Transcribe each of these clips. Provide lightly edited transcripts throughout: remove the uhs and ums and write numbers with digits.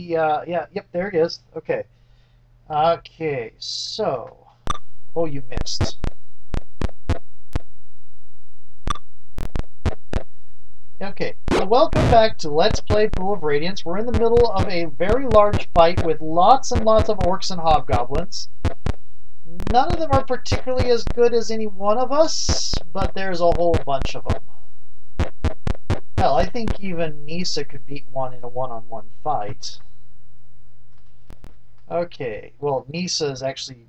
yeah, yep, there it is. Okay. Okay, so... Oh, you missed. Okay, so welcome back to Let's Play Pool of Radiance. We're in the middle of a very large fight with lots and lots of orcs and hobgoblins. None of them are particularly as good as any one of us, but there's a whole bunch of them. Hell, I think even Nisa could beat one in a one-on-one fight. Okay, well, Nisa is actually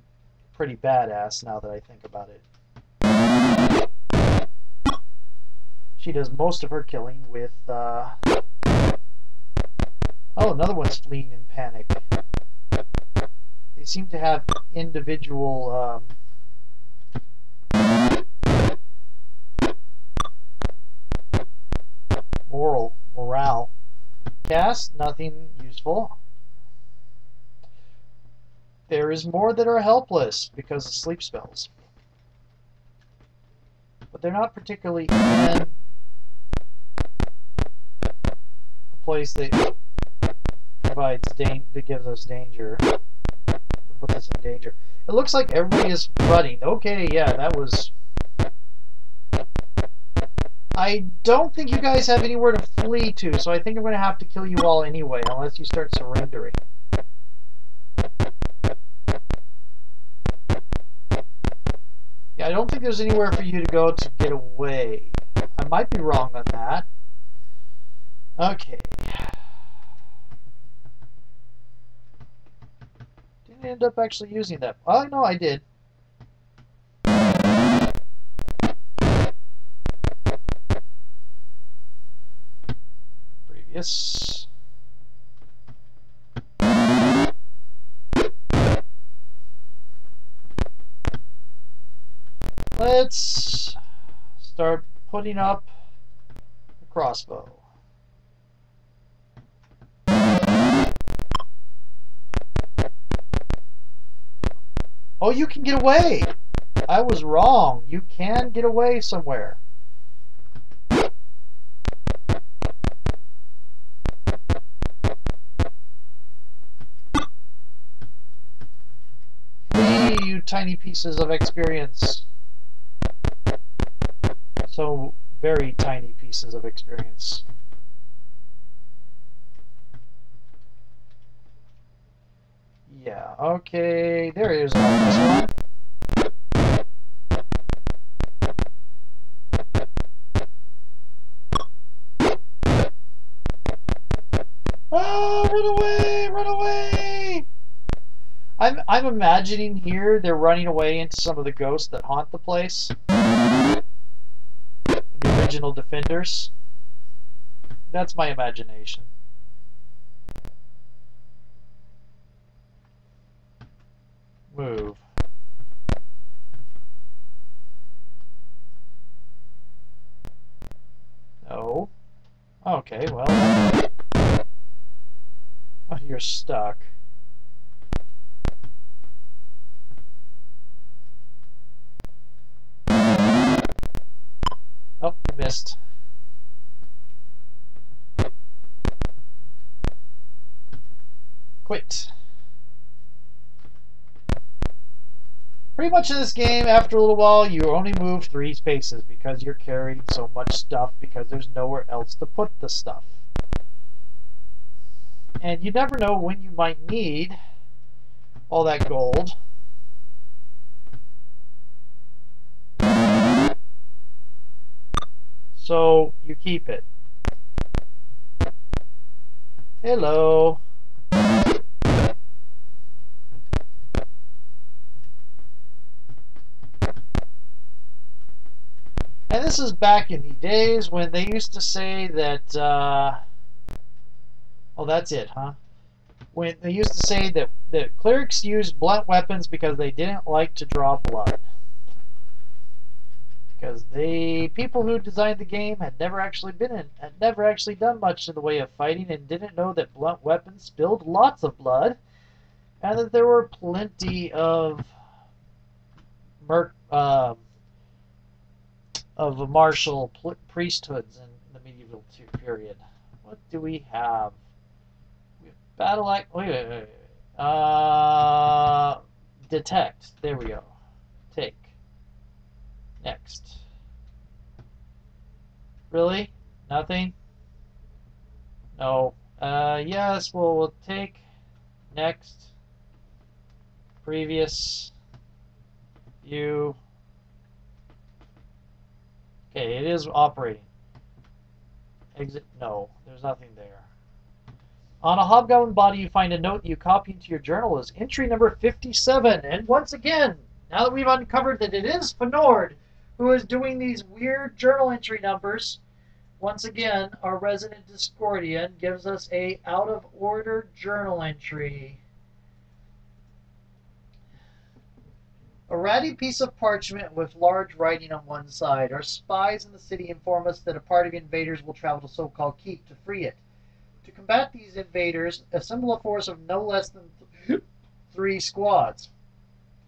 pretty badass now that I think about it. She does most of her killing with, Oh, another one's fleeing in panic. They seem to have individual, morale. Cast, nothing useful. There is more that are helpless because of sleep spells. But they're not particularly in a place that provides that gives us danger. That puts us in danger. It looks like everybody is running. Okay, yeah, that was... I don't think you guys have anywhere to flee to, so I think I'm going to have to kill you all anyway, unless you start surrendering. Yeah, I don't think there's anywhere for you to go to get away. I might be wrong on that. Okay. Didn't end up actually using that. Oh, no, I did. Previous. Let's start putting up the crossbow. Oh, you can get away! I was wrong. You can get away somewhere. Flee, you tiny pieces of experience. So very tiny pieces of experience. Yeah, okay, there is this one. Oh, run away, run away! I'm imagining here they're running away into some of the ghosts that haunt the place. The original defenders. That's my imagination. Move. No. Okay, well. Oh, you're stuck. Oh, you missed. Quit. Pretty much in this game, after a little while, you only move 3 spaces because you're carrying so much stuff because there's nowhere else to put the stuff. And you never know when you might need all that gold. So you keep it. Hello. And this is back in the days when they used to say that, oh, that's it, huh? When they used to say that clerics used blunt weapons because they didn't like to draw blood. Because the people who designed the game had never actually done much in the way of fighting and didn't know that blunt weapons spilled lots of blood, and that there were plenty of martial priesthoods in the medieval period. What do we have? We have Battle act. Wait. Detect. There we go. Take. Next. Really? Nothing? No. Yes, we'll take. Next. Previous. View. Okay, it is operating. Exit. No, there's nothing there. On a hobgoblin body, you find a note you copy into your journal as entry number 57. And once again, now that we've uncovered that it is Fenord who is doing these weird journal entry numbers, once again, our resident Discordian gives us a out-of-order journal entry. A ratty piece of parchment with large writing on one side. Our spies in the city inform us that a party of invaders will travel to so-called keep to free it. To combat these invaders, assemble a force of no less than 3 squads.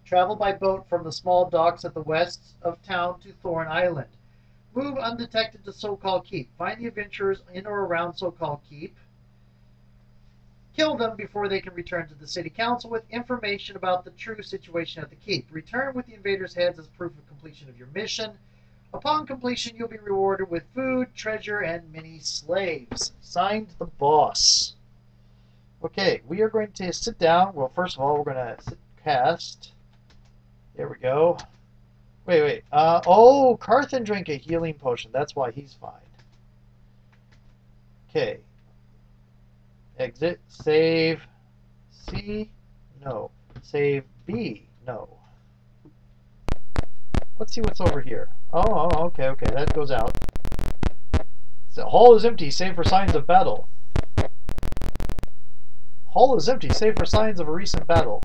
Travel by boat from the small docks at the west of town to Thorn Island. Move undetected to so-called keep. Find the adventurers in or around so-called keep. Kill them before they can return to the city council with information about the true situation at the keep. Return with the invaders' heads as proof of completion of your mission. Upon completion, you'll be rewarded with food, treasure, and many slaves. Signed, the boss. Okay, we are going to sit down. Well, first of all, we're going to cast. There we go. Wait. Oh, Carthan drank a healing potion. That's why he's fine. Okay. Exit. Save. C. No. Save B. No. Let's see what's over here. Oh, okay. That goes out. The hall is empty, save for signs of battle. Hall is empty, save for signs of a recent battle.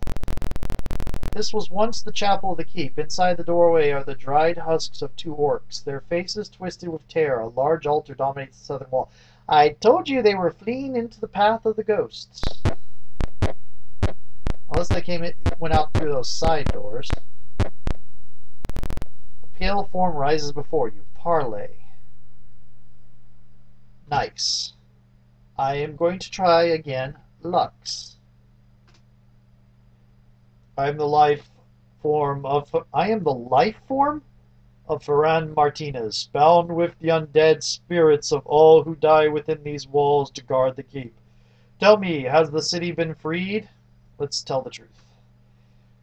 This was once the chapel of the keep. Inside the doorway are the dried husks of 2 orcs, their faces twisted with terror. A large altar dominates the southern wall. I told you they were fleeing into the path of the ghosts. Unless they went out through those side doors. A pale form rises before you. Parley. Nice. I am going to try again. Lux. I am the life form of Ferran Martinez, bound with the undead spirits of all who die within these walls to guard the keep. Tell me, has the city been freed? Let's tell the truth.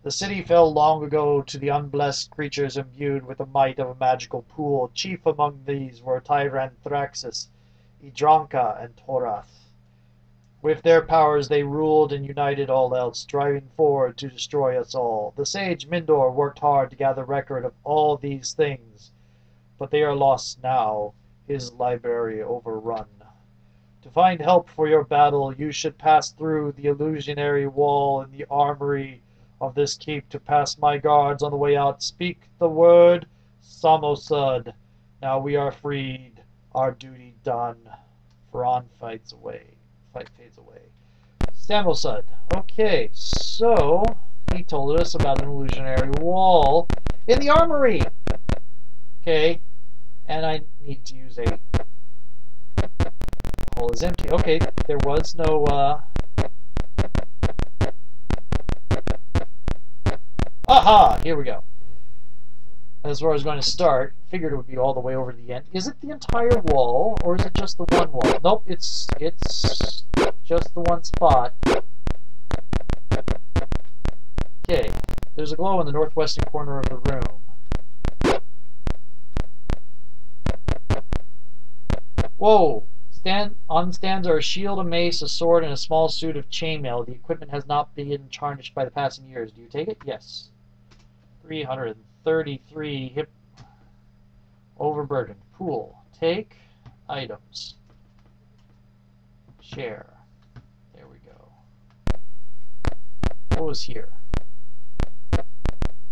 The city fell long ago to the unblessed creatures imbued with the might of a magical pool. Chief among these were Tyranthraxis, Idranka, and Torath. With their powers they ruled and united all else, driving forward to destroy us all. The sage Mindor worked hard to gather record of all these things, but they are lost now, his library overrun. To find help for your battle, you should pass through the illusionary wall in the armory of this keep to pass my guards on the way out. Speak the word, Samosud. Now we are freed, our duty done. Ferran fades away. Samosud. Okay, so he told us about an illusionary wall in the armory. Okay, and I need to use a hole is empty. Okay, there was no aha, here we go. That's where I was going to start. Figured it would be all the way over to the end. Is it the entire wall, or is it just the one wall? Nope, it's just the one spot. Okay, there's a glow in the northwestern corner of the room. Whoa! On stands are a shield, a mace, a sword, and a small suit of chainmail. The equipment has not been tarnished by the passing years. Do you take it? Yes. 333 hip overburdened. Pool. Take items. Share. There we go. What was here?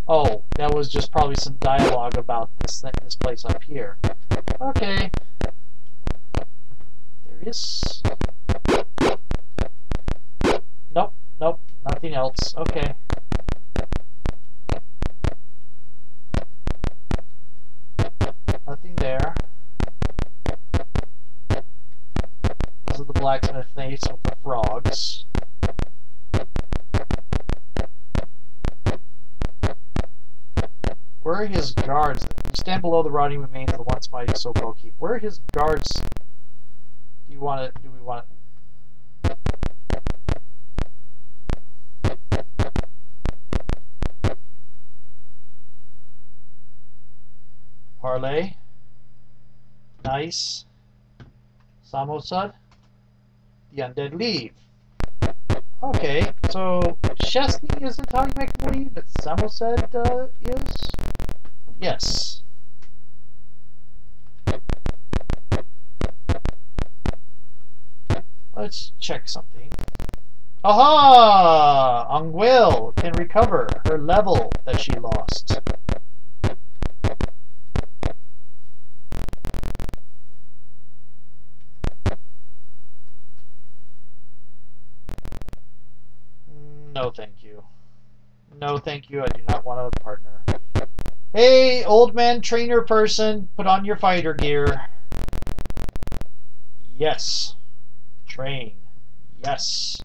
Oh, that was just probably some dialogue about this place up here. Okay. There is. Nope. Nothing else. Okay. Nothing there. This is the blacksmith face with the frogs. Where are his guards? You stand below the rotting remains of the once mighty so-called keep. Where are his guards? Do we want it? Parlay. Nice. Samosad. The undead leave. Okay, so Chesney isn't how you make them leave, but Samosad is? Yes. Let's check something. Aha! Angwil can recover her level that she lost. No, thank you. No, thank you. I do not want a partner. Hey, old man trainer person, put on your fighter gear. Yes. Train. Yes.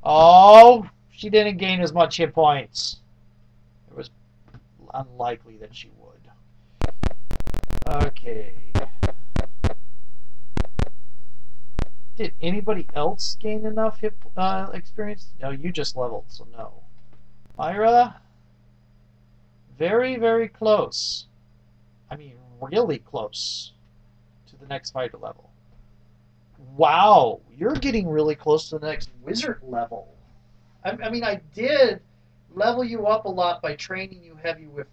Oh, she didn't gain as much hit points. It was unlikely that she would. Okay. Did anybody else gain enough hit experience? No, you just leveled, so no. Myra? Very, very close. I mean, really close to the next fighter level. Wow, you're getting really close to the next wizard level. I mean, I did level you up a lot by training you heavy with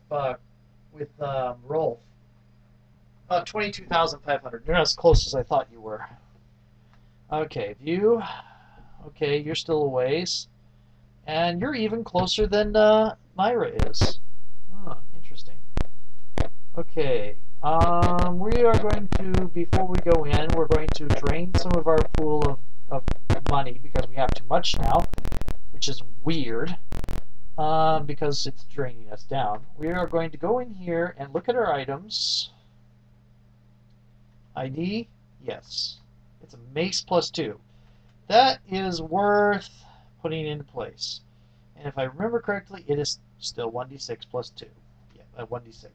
Rolf. 22,500. You're not as close as I thought you were. Okay, view. Okay, you're still a ways. And you're even closer than Myra is. Oh, interesting. Okay, we are going to, before we go in, we're going to drain some of our pool of money because we have too much now, which is weird, because it's draining us down. We are going to go in here and look at our items. ID? Yes. It's a mace +2. That is worth putting into place. And if I remember correctly, it is still 1d6 +2. Yeah, 1d6.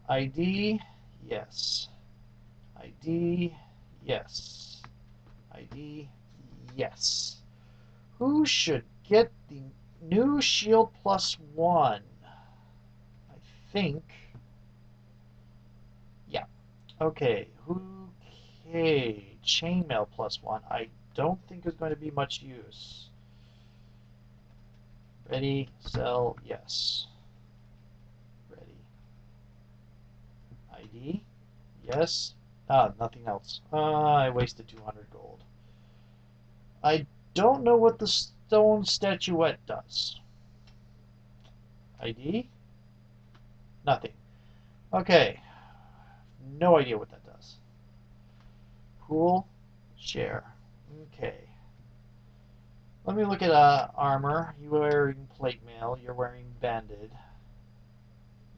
ID? Yes. ID? Yes. ID? Yes. Who should get the new shield +1? I think. Yeah. Okay. Okay. Chainmail +1. I don't think is going to be much use. Ready, sell, yes. Ready. ID, yes. Nothing else. I wasted 200 gold. I don't know what the stone statuette does. ID? Nothing. Okay. No idea what that does. Pool, share. Okay. Let me look at armor. You're wearing plate mail. You're wearing banded.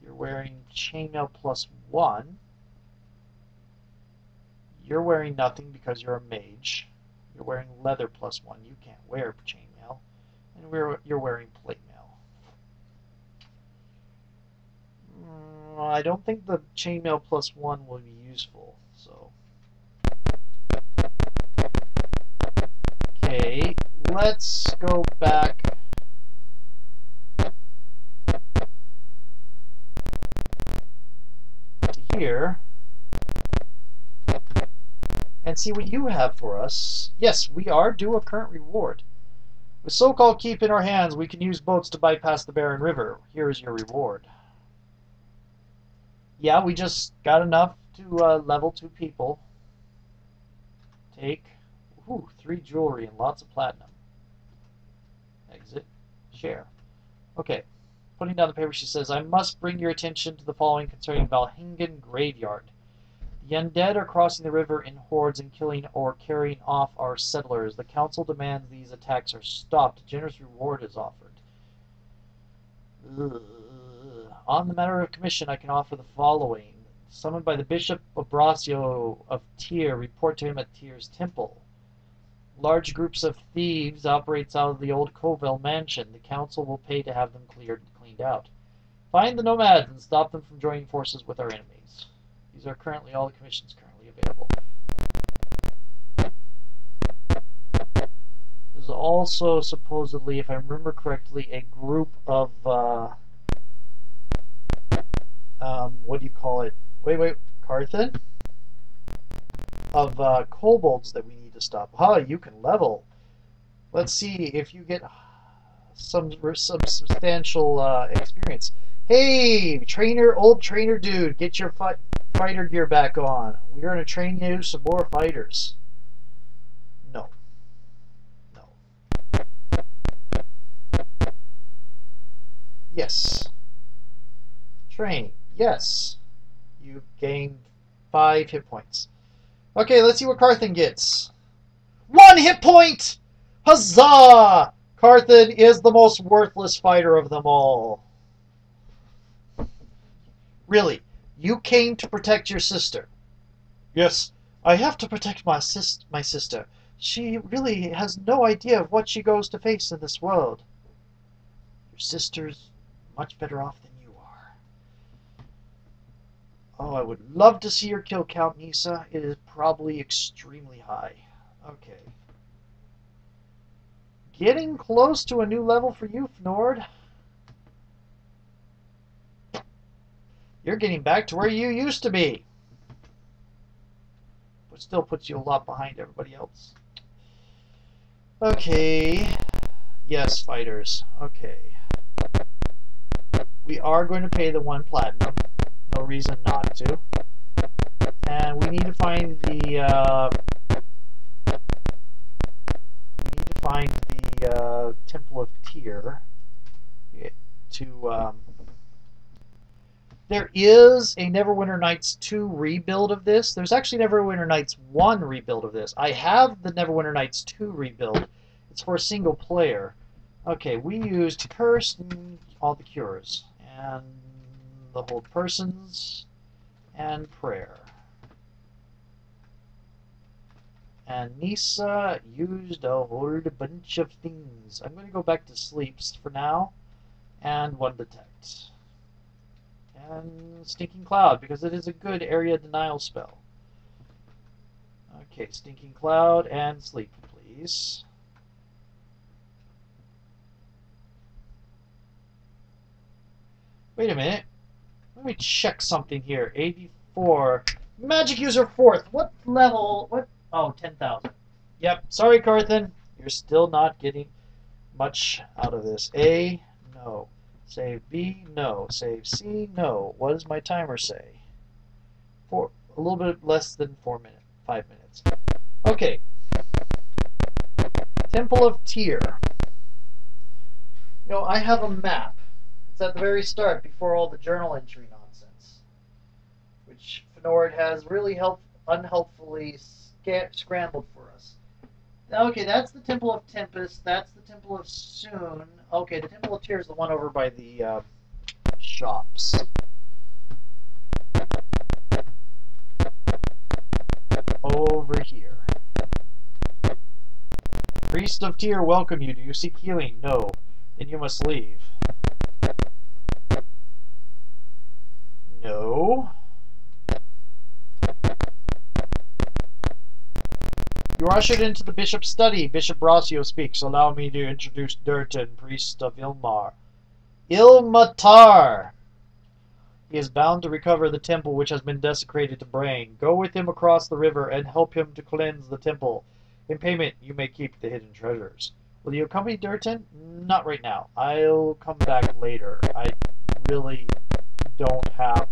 You're wearing chainmail +1. You're wearing nothing because you're a mage. You're wearing leather +1. You can't wear chainmail. And you're wearing plate mail. I don't think the chainmail +1 will be useful. So. Okay, let's go back to here and see what you have for us. Yes, we are due a current reward. With so-called keep in our hands, we can use boats to bypass the Barren River. Here is your reward. Yeah, we just got enough to level 2 people. Take 3 jewelry and lots of platinum. Exit. Share. Okay. Putting down the paper, she says, I must bring your attention to the following concerning Valhingen Graveyard. The undead are crossing the river in hordes and killing or carrying off our settlers. The council demands these attacks are stopped. A generous reward is offered. On the matter of commission, I can offer the following. Summoned by the Bishop of Brasio of Tyr, report to him at Tyr's temple. Large groups of thieves operates out of the old Covell mansion. The council will pay to have them cleaned out. Find the nomads and stop them from joining forces with our enemies. These are currently all the commissions currently available. There's also supposedly, if I remember correctly, a group of what do you call it? Wait, Carthan? Of kobolds that we need to stop. You can level. Let's see if you get some substantial experience. Hey, old trainer dude, get your fighter gear back on. We're going to train you some more fighters. No. Yes. Train. Yes. You gained 5 hit points. Okay, let's see what Carthan gets. 1 hit point! Huzzah! Carthan is the most worthless fighter of them all. Really, you came to protect your sister. Yes, I have to protect my sister. She really has no idea of what she goes to face in this world. Your sister's much better off than you are. Oh, I would love to see your kill count, Nisa. It is probably extremely high. Okay. Getting close to a new level for you, Fnord. You're getting back to where you used to be. But still puts you a lot behind everybody else. Okay. Yes, fighters. Okay. We are going to pay the 1 platinum. No reason not to. And we need to find the Temple of Tyr to there is a Neverwinter Nights 2 rebuild of this. There's actually Neverwinter Nights 1 rebuild of this. I have the Neverwinter Nights 2 rebuild. It's for a single player. Okay, we used Curse and all the cures. And the Hold Persons and Prayer. And Nisa used a whole bunch of things. I'm going to go back to Sleeps for now. And 1 Detect. And Stinking Cloud, because it is a good area denial spell. Okay, Stinking Cloud and Sleep, please. Wait a minute. Let me check something here. 84. Magic user 4th. What level? What? Oh, 10,000. Yep. Sorry, Carthan. You're still not getting much out of this. A, no. Save B, no. Save C, no. What does my timer say? A little bit less than 5 minutes. Okay. Temple of Tyr. You know, I have a map. It's at the very start, before all the journal entry nonsense, which Fnord has really unhelpfully scrambled for us. Okay, that's the Temple of Tempest. That's the Temple of Soon. Okay, the Temple of Tyr is the one over by the shops. Over here. Priest of Tyr, welcome you. Do you seek healing? No. Then you must leave. No. You are ushered into the bishop's study. Bishop Brasio speaks. Allow me to introduce Durton, priest of Ilmar. Ilmatar! He is bound to recover the temple which has been desecrated to Brain. Go with him across the river and help him to cleanse the temple. In payment, you may keep the hidden treasures. Will you accompany Durton? Not right now. I'll come back later. I really don't have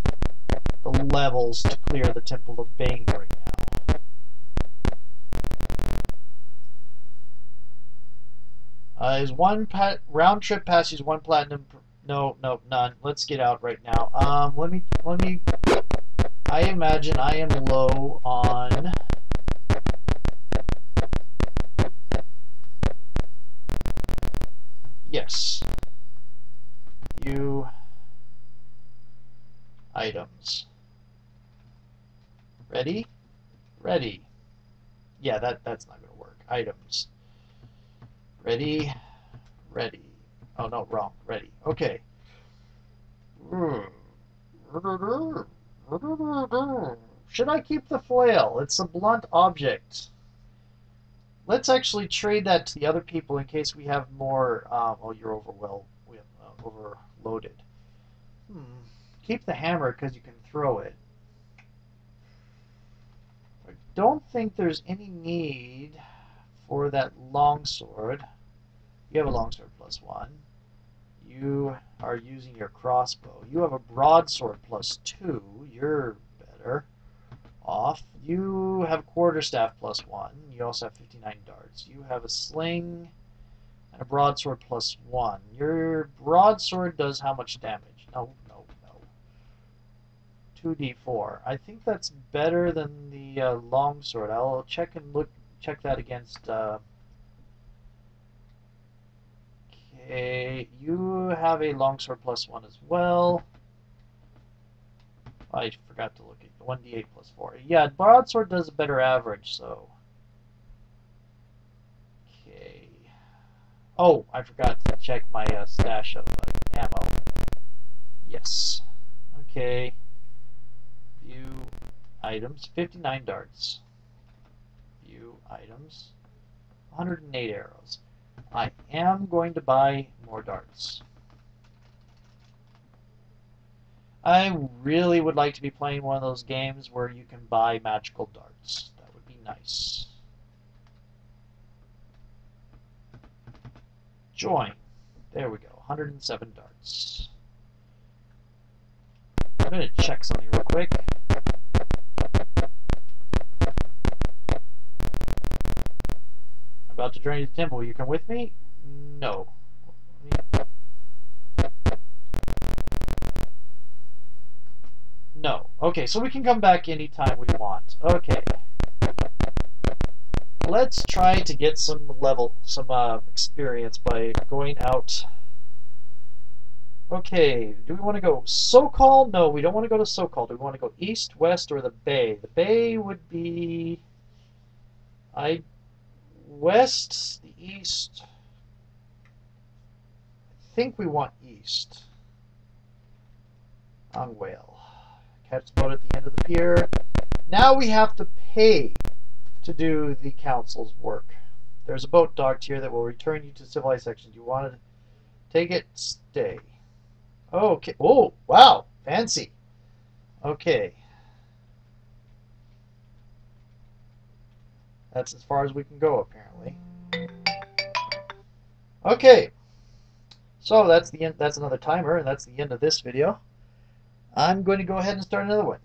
the levels to clear the Temple of Bane right now. Is one round trip pass use 1 platinum? No, none. Let's get out right now. Let me. I imagine I am low on. Yes. Items. Ready? Ready. Yeah, that's not gonna work. Items. Ready. Ready. Oh no, wrong. Ready. Okay. Should I keep the flail? It's a blunt object. Let's actually trade that to the other people in case we have more. Oh, you're overloaded. Keep the hammer because you can throw it. I don't think there's any need for that longsword. You have a longsword +1. You are using your crossbow. You have a broadsword +2. You're better off. You have quarterstaff +1. You also have 59 darts. You have a sling and a broadsword +1. Your broadsword does how much damage? No. 2d4. I think that's better than the longsword. I'll check that against. Okay, you have a longsword +1 as well. I forgot to look at 1d8 +4. Yeah, broadsword does a better average, so. Okay. Oh, I forgot to check my stash of ammo. Yes. Okay. View items. 59 darts. View items. 108 arrows. I am going to buy more darts. I really would like to be playing one of those games where you can buy magical darts. That would be nice. Join. There we go. 107 darts. I'm going to check something real quick. About to journey to the temple. Will you come with me? No. No. Okay, so we can come back anytime we want. Okay. Let's try to get some experience by going out. Okay, do we want to go Sokol? No, we don't want to go to Sokol. Do we want to go east, west, or the bay? The bay would be west, the east. I think we want east. On whale. Catch the boat at the end of the pier. Now we have to pay to do the council's work. There's a boat docked here that will return you to civilized sections. You want to take it? Stay. Okay. Oh, wow. Fancy. Okay. That's as far as we can go, apparently. Okay. So that's the end. That's another timer, and that's the end of this video. I'm going to go ahead and start another one.